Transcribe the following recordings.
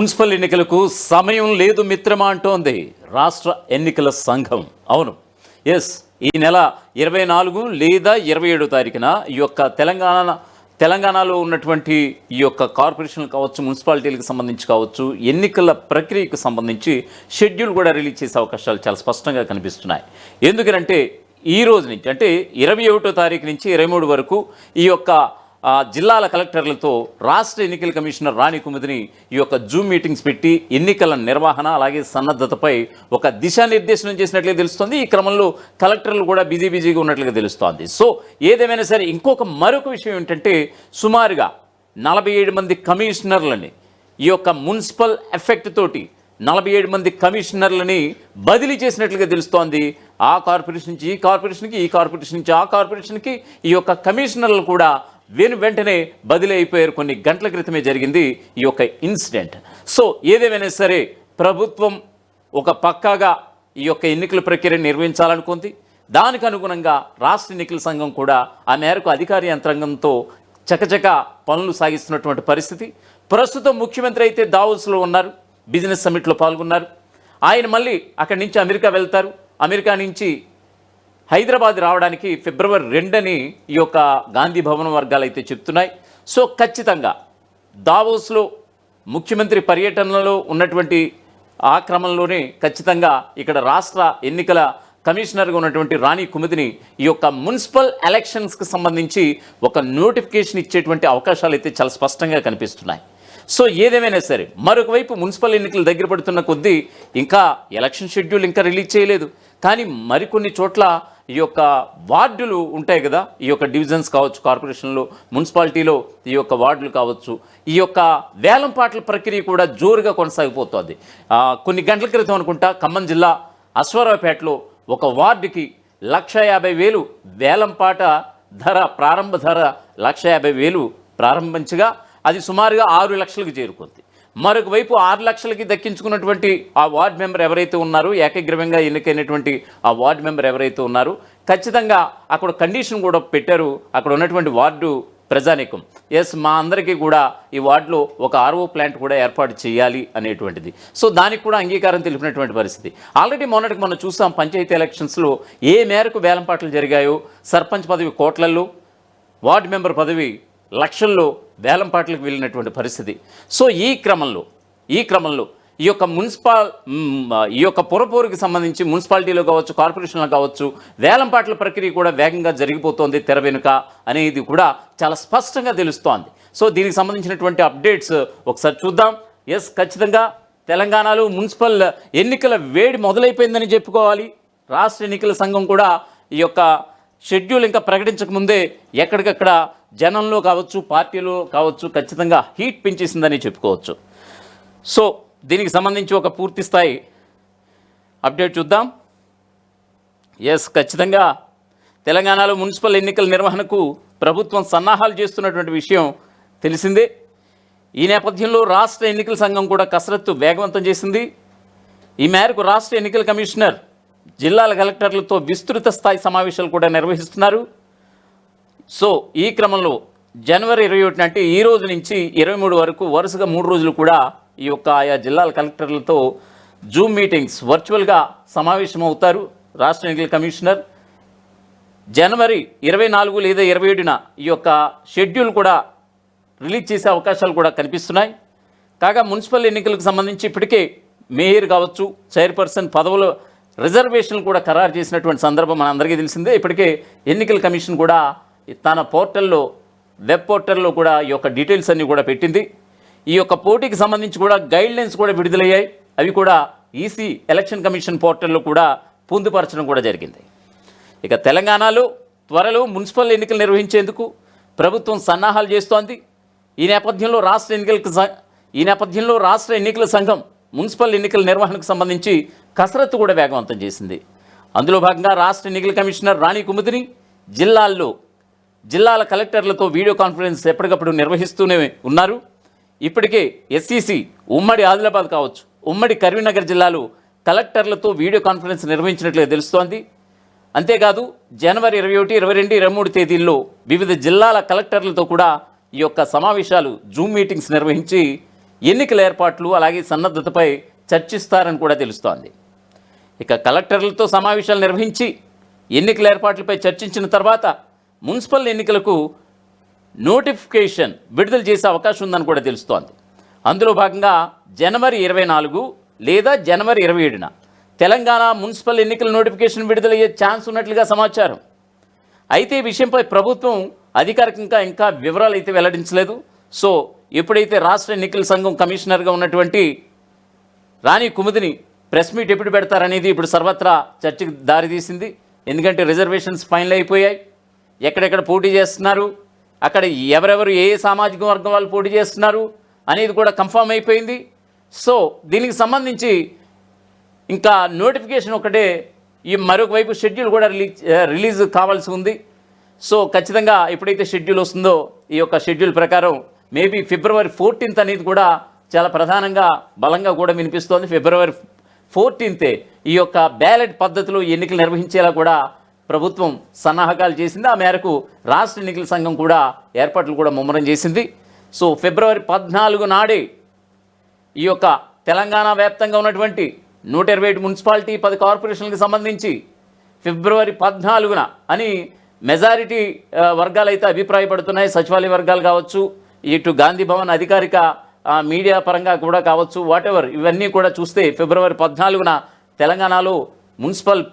Municipal ఎన్నికలకు సమయం లేదు మిత్రమా అంటోంది రాష్ట్ర ఎన్నికల సంఘం. అవును, ఎస్, ఈ నెల 24 లేదా 27 తారీఖున ఈ యొక్క తెలంగాణలో ఉన్నటువంటి ఈ యొక్క కార్పొరేషన్లు కావచ్చు, మున్సిపాలిటీలకు సంబంధించి కావచ్చు, ఎన్నికల ప్రక్రియకు సంబంధించి షెడ్యూల్ కూడా రిలీజ్ చేసే అవకాశాలు చాలా స్పష్టంగా కనిపిస్తున్నాయి. ఎందుకంటే ఈ రోజు నుంచి అంటే 21వ తారీఖు నుంచి 23 వరకు ఈ యొక్క జిల్లాల కలెక్టర్లతో రాష్ట్ర ఎన్నికల కమిషనర్ రాణి కుముదిని ఈ యొక్క జూమ్ మీటింగ్స్ పెట్టి ఎన్నికల నిర్వహణ అలాగే సన్నద్ధతపై ఒక దిశానిర్దేశనం చేసినట్లుగా తెలుస్తోంది. ఈ క్రమంలో కలెక్టర్లు కూడా బిజీగా ఉన్నట్లుగా తెలుస్తోంది. సో ఏదేమైనా సరే మరొక విషయం ఏంటంటే సుమారుగా 47 మంది కమిషనర్లని ఈ యొక్క మున్సిపల్ ఎఫెక్ట్ తోటి 47 మంది కమిషనర్లని బదిలీ చేసినట్లుగా తెలుస్తోంది. ఆ కార్పొరేషన్ నుంచి ఈ కార్పొరేషన్కి, ఈ కార్పొరేషన్ నుంచి ఆ కార్పొరేషన్కి ఈ యొక్క కమిషనర్లు కూడా వెంటనే బదిలీ అయిపోయారు. కొన్ని గంటల క్రితమే జరిగింది ఈ యొక్క ఇన్సిడెంట్. సో ఏదేమైనా సరే ప్రభుత్వం ఒక పక్కాగా ఈ యొక్క ఎన్నికల ప్రక్రియను నిర్వహించాలనుకుంది. దానికి అనుగుణంగా రాష్ట్ర ఎన్నికల సంఘం కూడా ఆ మేరకు అధికార యంత్రాంగంతో చకచక పనులు సాగిస్తున్నటువంటి పరిస్థితి. ప్రస్తుతం ముఖ్యమంత్రి అయితే దావోస్లో ఉన్నారు, బిజినెస్ సమ్మిట్లో పాల్గొన్నారు. ఆయన మళ్ళీ అక్కడి నుంచి అమెరికా వెళ్తారు. అమెరికా నుంచి హైదరాబాద్ రావడానికి ఫిబ్రవరి 2 ఈ యొక్క గాంధీ భవన్ వర్గాలు అయితే చెప్తున్నాయి. సో ఖచ్చితంగా దావోస్లో ముఖ్యమంత్రి పర్యటనలో ఉన్నటువంటి ఆ క్రమంలోనే ఖచ్చితంగా ఇక్కడ రాష్ట్ర ఎన్నికల కమిషనర్గా ఉన్నటువంటి రాణి కుముదిని ఈ యొక్క మున్సిపల్ ఎలక్షన్స్కి సంబంధించి ఒక నోటిఫికేషన్ ఇచ్చేటువంటి అవకాశాలు అయితే చాలా స్పష్టంగా కనిపిస్తున్నాయి. సో ఏదేమైనా సరే మరొక వైపు మున్సిపల్ ఎన్నికలు దగ్గర పడుతున్న కొద్దీ ఇంకా ఎలక్షన్ షెడ్యూల్ ఇంకా రిలీజ్ చేయలేదు. కానీ మరికొన్ని చోట్ల ఈ యొక్క వార్డులు ఉంటాయి కదా, ఈ యొక్క డివిజన్స్ కావచ్చు, కార్పొరేషన్లో, మున్సిపాలిటీలో ఈ యొక్క వార్డులు కావచ్చు, ఈ యొక్క వేలంపాట్ల ప్రక్రియ కూడా జోరుగా కొనసాగిపోతుంది. కొన్ని గంటల క్రితం అనుకుంటా ఖమ్మం జిల్లా అశ్వారావుపేటలో ఒక వార్డుకి 1,50,000 వేలంపాట ధర, ప్రారంభ ధర 1,50,000 ప్రారంభించగా అది సుమారుగా 6 లక్షలకు చేరుకుంది. మరొక వైపు 6 లక్షలకి దక్కించుకున్నటువంటి ఆ వార్డు మెంబర్ ఎవరైతే ఉన్నారో, ఏకగ్రీవంగా ఎన్నికైనటువంటి ఆ వార్డు మెంబర్ ఎవరైతే ఉన్నారో ఖచ్చితంగా అక్కడ కండిషన్ కూడా పెట్టారు అక్కడ ఉన్నటువంటి వార్డు ప్రజానీకం. ఎస్, మా అందరికీ కూడా ఈ వార్డులో ఒక RO ప్లాంట్ కూడా ఏర్పాటు చేయాలి అనేటువంటిది. సో దానికి కూడా అంగీకారం తెలిపినటువంటి పరిస్థితి. ఆల్రెడీ మొన్నటికి మనం చూసాం పంచాయతీ ఎలక్షన్స్లో ఏ మేరకు వేలంపాట్లు జరిగాయో. సర్పంచ్ పదవి కోట్లల్లో, వార్డు మెంబర్ పదవి లక్షల్లో వేలంపాట్లకు వెళ్ళినటువంటి పరిస్థితి. సో ఈ క్రమంలో ఈ యొక్క పురపోరుకి సంబంధించి మున్సిపాలిటీలో కావచ్చు, కార్పొరేషన్లో కావచ్చు, వేలంపాట్ల ప్రక్రియ కూడా వేగంగా జరిగిపోతోంది తెర వెనుక అనేది కూడా చాలా స్పష్టంగా తెలుస్తోంది. సో దీనికి సంబంధించినటువంటి అప్డేట్స్ ఒకసారి చూద్దాం. ఎస్, ఖచ్చితంగా తెలంగాణలో మున్సిపల్ ఎన్నికల వేడి మొదలైపోయిందని చెప్పుకోవాలి. రాష్ట్ర ఎన్నికల సంఘం కూడా ఈ యొక్క షెడ్యూల్ ఇంకా ప్రకటించకముందే ఎక్కడికక్కడ జనంలో కావచ్చు, పార్టీలో కావచ్చు ఖచ్చితంగా హీట్ పెంచేసిందని చెప్పుకోవచ్చు. సో దీనికి సంబంధించి ఒక పూర్తి స్థాయి అప్డేట్ చూద్దాం. ఎస్, ఖచ్చితంగా తెలంగాణలో మున్సిపల్ ఎన్నికల నిర్వహణకు ప్రభుత్వం సన్నాహాలు చేస్తున్నటువంటి విషయం తెలిసిందే. ఈ నేపథ్యంలో రాష్ట్ర ఎన్నికల సంఘం కూడా కసరత్తు వేగవంతం చేసింది. ఈ మేరకు రాష్ట్ర ఎన్నికల కమిషనర్ జిల్లాల కలెక్టర్లతో విస్తృత స్థాయి సమావేశాలు కూడా నిర్వహిస్తున్నారు. సో ఈ క్రమంలో జనవరి 21 అంటే ఈ రోజు నుంచి 23 వరకు వరుసగా 3 రోజులు కూడా ఈ యొక్క ఆయా జిల్లాల కలెక్టర్లతో జూమ్ మీటింగ్స్ వర్చువల్గా సమావేశం అవుతారు రాష్ట్ర ఎన్నికల కమిషనర్. జనవరి 24 లేదా 27న ఈ యొక్క షెడ్యూల్ కూడా రిలీజ్ చేసే అవకాశాలు కూడా కనిపిస్తున్నాయి. కాగా మున్సిపల్ ఎన్నికలకు సంబంధించి ఇప్పటికే మేయర్ కావచ్చు, చైర్పర్సన్ పదవులు రిజర్వేషన్లు కూడా ఖరారు చేసినటువంటి సందర్భం మనందరికీ తెలిసిందే. ఇప్పటికే ఎన్నికల కమిషన్ కూడా తన పోర్టల్లో, వెబ్ పోర్టల్లో కూడా ఈ యొక్క డీటెయిల్స్ అన్నీ కూడా పెట్టింది. ఈ యొక్క పోటీకి సంబంధించి కూడా గైడ్లైన్స్ కూడా విడుదలయ్యాయి. అవి కూడా ఈసీ ఎలక్షన్ కమిషన్ పోర్టల్లో కూడా పొందుపరచడం కూడా జరిగింది. ఇక తెలంగాణలో త్వరలో మున్సిపల్ ఎన్నికలు నిర్వహించేందుకు ప్రభుత్వం సన్నాహాలు చేస్తోంది. ఈ నేపథ్యంలో రాష్ట్ర ఎన్నికల సంఘం మున్సిపల్ ఎన్నికల నిర్వహణకు సంబంధించి కసరత్తు కూడా వేగవంతం చేసింది. అందులో భాగంగా రాష్ట్ర ఎన్నికల కమిషనర్ రాణి కుముదిని జిల్లాల కలెక్టర్లతో వీడియో కాన్ఫరెన్స్ ఎప్పటికప్పుడు నిర్వహిస్తూనే ఉన్నారు. ఇప్పటికే ఎస్సీసీ ఉమ్మడి ఆదిలాబాద్ కావచ్చు, ఉమ్మడి కరీంనగర్ జిల్లాలో కలెక్టర్లతో వీడియో కాన్ఫరెన్స్ నిర్వహించినట్లుగా తెలుస్తోంది. అంతేకాదు జనవరి 21, 22, 23 తేదీల్లో వివిధ జిల్లాల కలెక్టర్లతో కూడా ఈ యొక్క సమావేశాలు, జూమ్ మీటింగ్స్ నిర్వహించి ఎన్నికల ఏర్పాట్లు అలాగే సన్నద్ధతపై చర్చిస్తారని కూడా తెలుస్తోంది. ఇక కలెక్టర్లతో సమావేశాలు నిర్వహించి ఎన్నికల ఏర్పాట్లపై చర్చించిన తర్వాత మున్సిపల్ ఎన్నికలకు నోటిఫికేషన్ విడుదల చేసే అవకాశం ఉందని కూడా తెలుస్తోంది. అందులో భాగంగా జనవరి 24 లేదా జనవరి 27న తెలంగాణ మున్సిపల్ ఎన్నికల నోటిఫికేషన్ విడుదలయ్యే ఛాన్స్ ఉన్నట్లుగా సమాచారం. అయితే ఈ విషయంపై ప్రభుత్వం అధికారికంగా ఇంకా వివరాలు అయితే వెల్లడించలేదు. సో ఎప్పుడైతే రాష్ట్ర ఎన్నికల సంఘం కమిషనర్గా ఉన్నటువంటి రాణి కుముదిని ప్రెస్ మీట్ ఎప్పుడు పెడతారనేది ఇప్పుడు సర్వత్రా చర్చకు దారితీసింది. ఎందుకంటే రిజర్వేషన్స్ ఫైనల్ అయిపోయాయి, ఎక్కడెక్కడ పోటీ చేస్తున్నారు, అక్కడ ఎవరెవరు ఏ సామాజిక వర్గం వాళ్ళు పోటీ చేస్తున్నారు అనేది కూడా కన్ఫర్మ్ అయిపోయింది. సో దీనికి సంబంధించి ఇంకా నోటిఫికేషన్ ఒకటే, ఈ మరొక వైపు షెడ్యూల్ కూడా రిలీజ్ కావాల్సి ఉంది. సో ఖచ్చితంగా ఎప్పుడైతే షెడ్యూల్ వస్తుందో ఈ యొక్క షెడ్యూల్ ప్రకారం మేబీ ఫిబ్రవరి 14th అనేది కూడా చాలా ప్రధానంగా బలంగా కూడా వినిపిస్తోంది. ఫిబ్రవరి 14th ఈ యొక్క బ్యాలెట్ పద్ధతిలో ఎన్నికలు నిర్వహించేలా కూడా ప్రభుత్వం సన్నాహకాలు చేసింది. ఆ మేరకు రాష్ట్ర ఎన్నికల సంఘం కూడా ఏర్పాట్లు కూడా ముమ్మరం చేసింది. సో ఫిబ్రవరి 14 నాడే ఈ యొక్క తెలంగాణ వ్యాప్తంగా ఉన్నటువంటి 127 మున్సిపాలిటీ 10 కార్పొరేషన్లకు సంబంధించి ఫిబ్రవరి 14న అని మెజారిటీ వర్గాలు అయితే అభిప్రాయపడుతున్నాయి. సచివాలయ వర్గాలు కావచ్చు, ఇటు గాంధీ భవన్ అధికారిక మీడియా పరంగా కూడా కావచ్చు, వాటెవర్ ఇవన్నీ కూడా చూస్తే ఫిబ్రవరి 14న తెలంగాణలో మున్సిపల్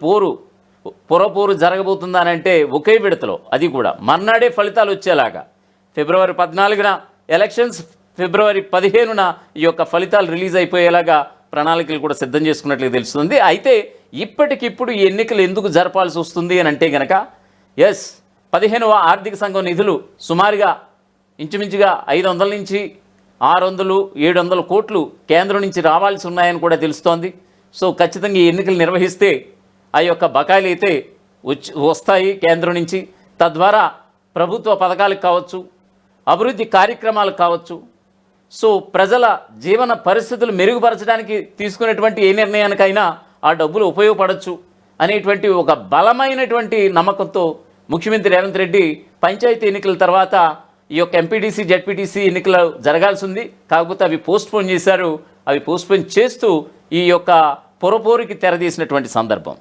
పురపోరు జరగబోతుందని అంటే ఒకే విడతలో, అది కూడా మర్నాడే ఫలితాలు వచ్చేలాగా ఫిబ్రవరి 14న ఎలక్షన్స్, ఫిబ్రవరి 15న ఈ యొక్క ఫలితాలు రిలీజ్ అయిపోయేలాగా ప్రణాళికలు కూడా సిద్ధం చేసుకున్నట్లు తెలుస్తుంది. అయితే ఇప్పటికిప్పుడు ఈ ఎన్నికలు ఎందుకు జరపాల్సి వస్తుంది అని అంటే కనుక 15వ ఆర్థిక సంఘం నిధులు సుమారుగా ఇంచుమించుగా 500 నుంచి 600-700 కోట్లు కేంద్రం నుంచి రావాల్సి ఉన్నాయని కూడా తెలుస్తోంది. సో ఖచ్చితంగా ఈ ఎన్నికలు నిర్వహిస్తే ఆ యొక్క బకాయిలు అయితే వస్తాయి కేంద్రం నుంచి. తద్వారా ప్రభుత్వ పథకాలకు కావచ్చు, అభివృద్ధి కార్యక్రమాలకు కావచ్చు, సో ప్రజల జీవన పరిస్థితులు మెరుగుపరచడానికి తీసుకునేటువంటి ఏ నిర్ణయానికైనా ఆ డబ్బులు ఉపయోగపడవచ్చు అనేటువంటి ఒక బలమైనటువంటి నమ్మకంతో ముఖ్యమంత్రి రేవంత్ రెడ్డి పంచాయతీ ఎన్నికల తర్వాత ఈ యొక్క ఎంపీటీసీ జెడ్పీటీసీ ఎన్నికలు జరగాల్సి ఉంది, కాకపోతే అవి పోస్ట్పోన్ చేశారు. అవి పోస్ట్పోన్ చేస్తూ ఈ యొక్క పొరపోరుకి తెరదీసినటువంటి సందర్భం.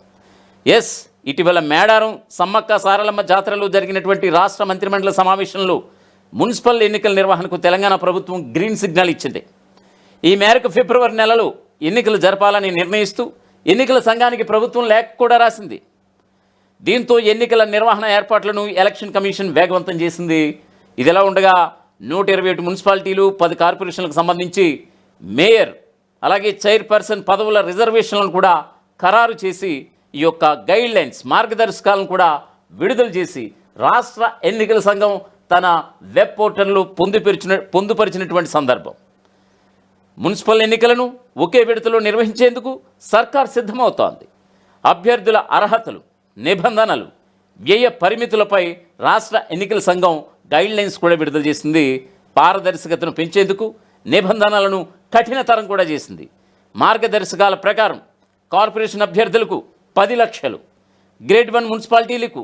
ఇటీవల మేడారం సమ్మక్క సారలమ్మ జాతరలో జరిగినటువంటి రాష్ట్ర మంత్రిమండలి సమావేశంలో మున్సిపల్ ఎన్నికల నిర్వహణకు తెలంగాణ ప్రభుత్వం గ్రీన్ సిగ్నల్ ఇచ్చింది. ఈ మేరకు ఫిబ్రవరి నెలలో ఎన్నికలు జరపాలని నిర్ణయిస్తూ ఎన్నికల సంఘానికి ప్రభుత్వం లేఖ కూడా రాసింది. దీంతో ఎన్నికల నిర్వహణ ఏర్పాట్లను ఎలక్షన్ కమిషన్ వేగవంతం చేసింది. ఇదిలా ఉండగా 127 మున్సిపాలిటీలు 10 కార్పొరేషన్లకు సంబంధించి మేయర్ అలాగే చైర్పర్సన్ పదవుల రిజర్వేషన్లను కూడా ఖరారు చేసి ఈ యొక్క గైడ్లైన్స్ మార్గదర్శకాలను కూడా విడుదల చేసి రాష్ట్ర ఎన్నికల సంఘం తన వెబ్ పోర్టల్లో పొందుపరిచినటువంటి సందర్భం. మున్సిపల్ ఎన్నికలను ఒకే విడతలో నిర్వహించేందుకు సర్కార్ సిద్ధమవుతోంది. అభ్యర్థుల అర్హతలు, నిబంధనలు, వ్యయ పరిమితులపై రాష్ట్ర ఎన్నికల సంఘం గైడ్లైన్స్ కూడా విడుదల చేసింది. పారదర్శకతను పెంచేందుకు నిబంధనలను కఠినతరం కూడా చేసింది. మార్గదర్శకాల ప్రకారం కార్పొరేషన్ అభ్యర్థులకు 10 లక్షలు, గ్రేడ్ 1 మున్సిపాలిటీలకు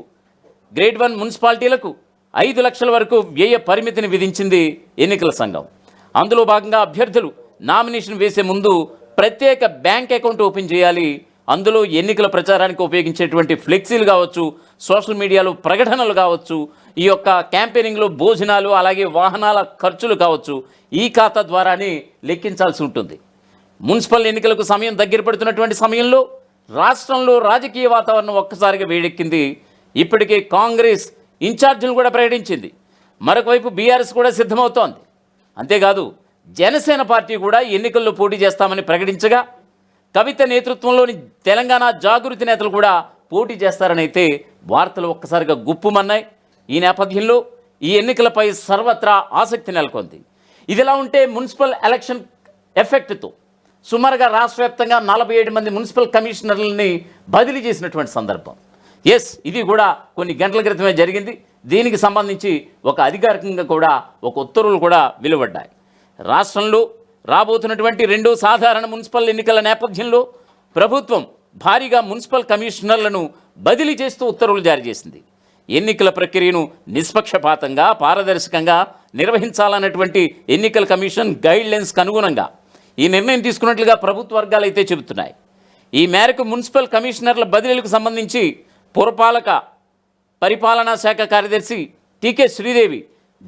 5 లక్షల వరకు వ్యయ పరిమితిని విధించింది ఎన్నికల సంఘం. అందులో భాగంగా అభ్యర్థులు నామినేషన్ వేసే ముందు ప్రత్యేక బ్యాంక్ అకౌంట్ ఓపెన్ చేయాలి. అందులో ఎన్నికల ప్రచారానికి ఉపయోగించేటువంటి ఫ్లెక్సీలు కావచ్చు, సోషల్ మీడియాలో ప్రకటనలు కావచ్చు, ఈ యొక్క క్యాంపెయినింగ్లో భోజనాలు అలాగే వాహనాల ఖర్చులు కావచ్చు, ఈ ఖాతా ద్వారానే లెక్కించాల్సి ఉంటుంది. మున్సిపల్ ఎన్నికలకు సమయం దగ్గర పడుతున్నటువంటి సమయంలో రాష్ట్రంలో రాజకీయ వాతావరణం ఒక్కసారిగా వేడెక్కింది. ఇప్పటికే కాంగ్రెస్ ఇన్ఛార్జీలు కూడా ప్రకటించింది. మరొక వైపు బీఆర్ఎస్ కూడా సిద్ధమవుతోంది. అంతేకాదు జనసేన పార్టీ కూడా ఎన్నికల్లో పోటీ చేస్తామని ప్రకటించగా కవిత నేతృత్వంలోని తెలంగాణ జాగృతి నేతలు కూడా పోటీ చేస్తారని అయితే వార్తలు ఒక్కసారిగా గుప్పుమన్నాయి. ఈ నేపథ్యంలో ఈ ఎన్నికలపై సర్వత్రా ఆసక్తి నెలకొంది. ఇదిలా ఉంటే మున్సిపల్ ఎలక్షన్ ఎఫెక్ట్తో సుమారుగా రాష్ట్ర వ్యాప్తంగా 47 మంది మున్సిపల్ కమిషనర్లని బదిలీ చేసినటువంటి సందర్భం. ఇది కూడా కొన్ని గంటల క్రితమే జరిగింది. దీనికి సంబంధించి ఒక అధికారికంగా కూడా ఒక ఉత్తర్వులు కూడా వెలువడ్డాయి. రాష్ట్రంలో రాబోతున్నటువంటి 2వ సాధారణ మున్సిపల్ ఎన్నికల నేపథ్యంలో ప్రభుత్వం భారీగా మున్సిపల్ కమిషనర్లను బదిలీ చేస్తూ ఉత్తర్వులు జారీ చేసింది. ఎన్నికల ప్రక్రియను నిష్పక్షపాతంగా పారదర్శకంగా నిర్వహించాలన్నటువంటి ఎన్నికల కమిషన్ గైడ్లైన్స్కి అనుగుణంగా ఈ నిర్ణయం తీసుకున్నట్లుగా ప్రభుత్వ వర్గాలు అయితే చెబుతున్నాయి. ఈ మేరకు మున్సిపల్ కమిషనర్ల బదిలీలకు సంబంధించి పురపాలక పరిపాలనా శాఖ కార్యదర్శి టీకే శ్రీదేవి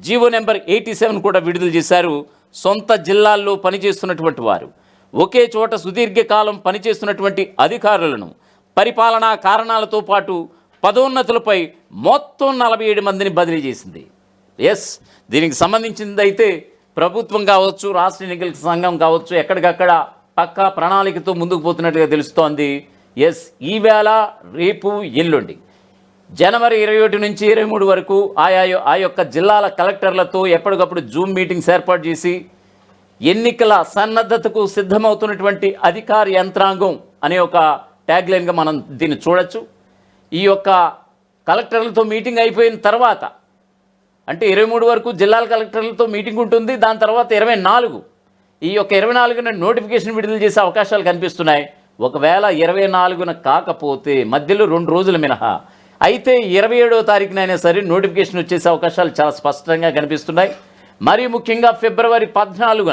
జీవో నెంబర్ 87 కూడా విడుదల చేశారు. సొంత జిల్లాల్లో పనిచేస్తున్నటువంటి వారు ఒకే చోట సుదీర్ఘకాలం పనిచేస్తున్నటువంటి అధికారులను పరిపాలనా కారణాలతో పాటు పదోన్నతులపై మొత్తం 47 మందిని బదిలీ చేసింది. దీనికి సంబంధించింది అయితే ప్రభుత్వం కావచ్చు, రాష్ట్ర ఎన్నికల సంఘం కావచ్చు, ఎక్కడికక్కడ పక్కా ప్రణాళికతో ముందుకు పోతున్నట్లుగా తెలుస్తోంది. ఈవేళ రేపు ఎల్లుండి జనవరి 21 నుంచి 23 వరకు ఆ యొక్క జిల్లాల కలెక్టర్లతో ఎప్పటికప్పుడు జూమ్ మీటింగ్స్ ఏర్పాటు చేసి ఎన్నికల సన్నద్ధతకు సిద్ధమవుతున్నటువంటి అధికార యంత్రాంగం అనే ఒక ట్యాగ్లైన్గా మనం దీన్ని చూడొచ్చు. ఈ యొక్క కలెక్టర్లతో మీటింగ్ అయిపోయిన తర్వాత అంటే 23 వరకు జిల్లాల కలెక్టర్లతో మీటింగ్ ఉంటుంది. దాని తర్వాత 24 ఈ యొక్క 24న నోటిఫికేషన్ విడుదల చేసే అవకాశాలు కనిపిస్తున్నాయి. ఒకవేళ 24న కాకపోతే మధ్యలో 2 రోజులు మినహా అయితే 27వ తారీఖునైనా సరే నోటిఫికేషన్ వచ్చేసే అవకాశాలు చాలా స్పష్టంగా కనిపిస్తున్నాయి. మరీ ముఖ్యంగా ఫిబ్రవరి 14న,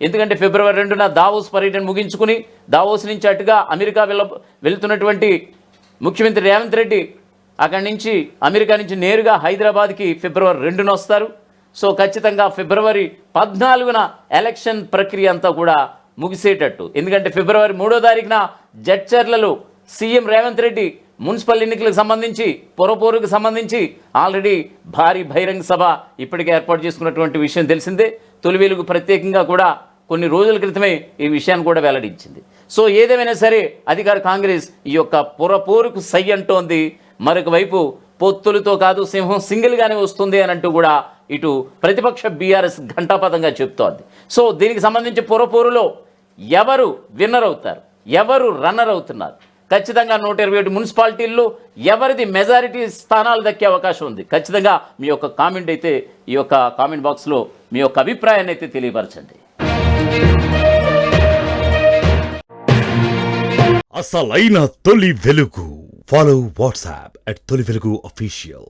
ఎందుకంటే ఫిబ్రవరి 2న దావోస్ పర్యటన ముగించుకుని దావోస్ నుంచి అటుగా అమెరికా వెళ్తున్నటువంటి ముఖ్యమంత్రి రేవంత్ రెడ్డి అక్కడి నుంచి అమెరికా నుంచి నేరుగా హైదరాబాద్కి ఫిబ్రవరి 2న వస్తారు. సో ఖచ్చితంగా ఫిబ్రవరి 14న ఎలక్షన్ ప్రక్రియ అంతా కూడా ముగిసేటట్టు. ఎందుకంటే ఫిబ్రవరి 3వ తారీఖున జడ్చర్లలో సీఎం రేవంత్ రెడ్డి మున్సిపల్ ఎన్నికలకు సంబంధించి పొరపోరుకు సంబంధించి ఆల్రెడీ భారీ బహిరంగ సభ ఇప్పటికే ఏర్పాటు చేసుకున్నటువంటి విషయం తెలిసిందే. తొలి వెలుగు ప్రత్యేకంగా కూడా కొన్ని రోజుల క్రితమే ఈ విషయాన్ని కూడా వెల్లడించింది. సో ఏదేమైనా సరే అధికార కాంగ్రెస్ ఈ యొక్క పొరపోరుకు సై అంటోంది. మరొక వైపు పొత్తులతో కాదు సింహం సింగిల్గానే వస్తుంది అని అంటూ కూడా ఇటు ప్రతిపక్ష బీఆర్ఎస్ ఘంటాపథంగా చెప్తోంది. సో దీనికి సంబంధించి పొరపోరులో ఎవరు విన్నర్ అవుతారు, ఎవరు రన్నర్ అవుతున్నారు, ఖచ్చితంగా 127 మున్సిపాలిటీల్లో ఎవరిది మెజారిటీ స్థానాలు దక్కే అవకాశం ఉంది. ఖచ్చితంగా మీ యొక్క కామెంట్ అయితే ఈ యొక్క కామెంట్ బాక్స్లో మీ యొక్క అభిప్రాయాన్ని అయితే తెలియపరచండి. అసలైన తొలి వెలుగు. ఫాలో వాట్సాప్ @తొలి వెలుగు official.